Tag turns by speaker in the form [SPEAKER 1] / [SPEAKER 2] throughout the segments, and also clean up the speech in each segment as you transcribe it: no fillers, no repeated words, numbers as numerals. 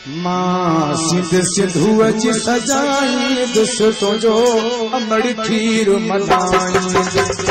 [SPEAKER 1] मां सिंध सिंधुअ जी सजाई दुस तुंहिंजो अमड़ खीर मल्हाई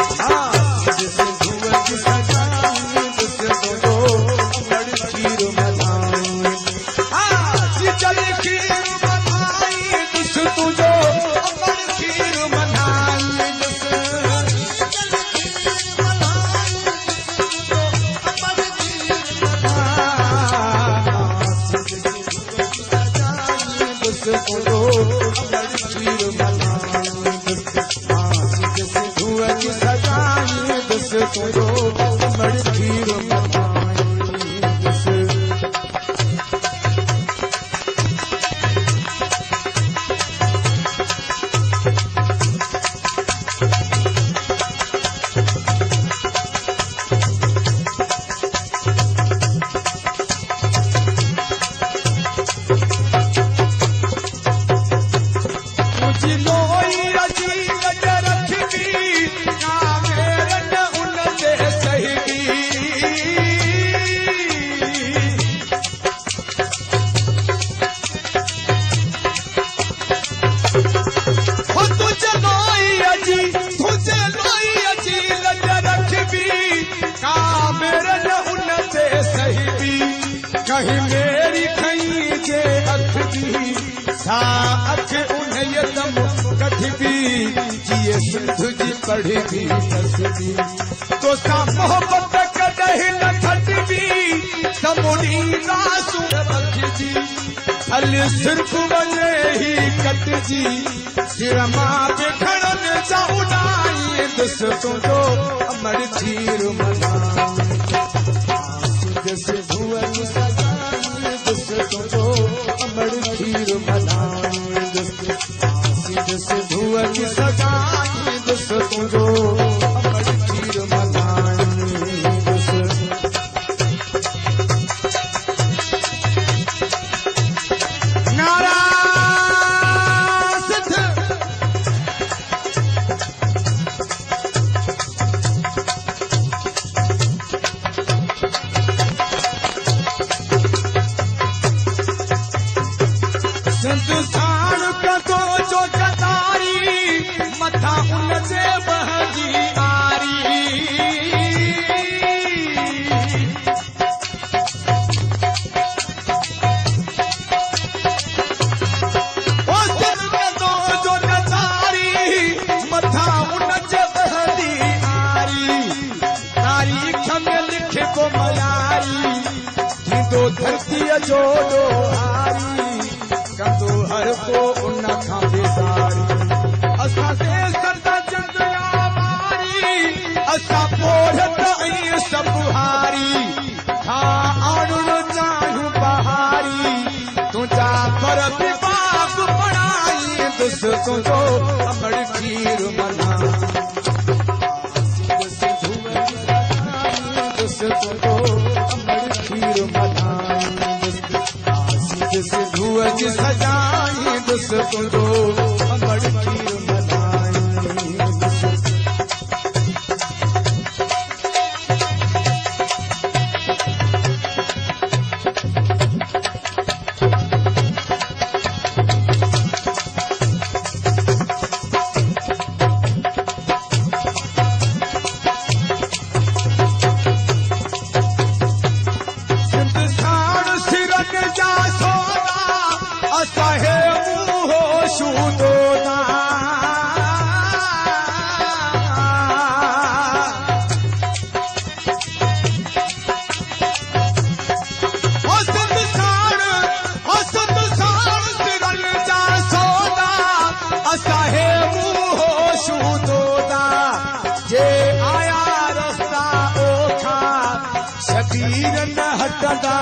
[SPEAKER 1] कहीं मेरी खई जे अख दी सा अख उन्हें दम कभी भी जिए सिंध जी पढ़ी भी तस्बी तो सा मोहब्बत कदही न खटबी समुनी रासु रख जी हल सिर्फ वने ही कट जी सिर मां पे खड़न जा उड़ाई दस तुंहिंजो अमड़ खीर मल्हाई सिंधुअ जी सजाई दुस तुंहिंजो अमड़ खीर मल्हाई सिंधुअ जी सजाई दुस तुंहिंजो अमड़ खीर मल्हाई नारा संतुसार कतो जो जतारी मथा उन से बहजी आरी ओ कतो जो जतारी मथा उन से बहजी आरी तारीख में लिखे को मयारी दो धरती जोड़ो हारी कंदो हर को उन खां बेसारी असां से सरदा चंदया मारी असां पोढ़त ऐं सब हारी हा आणुण चाहूं बहारी तुंहिंजा पर बि बाप पढ़ाई दुस तुंहिंजो अमड़ खीर मल्हाई दुस तुंहिंजो अमड़ खीर मल्हाई सिंधुअ जी सजाई दुस तुंहिंजो अमड़ खीर मल्हाई असाहे मुहो शूदोना सिरन जा सोना असाहे मुहो शूदोना जे आया रस्ता ओखा शबीर न हटंदा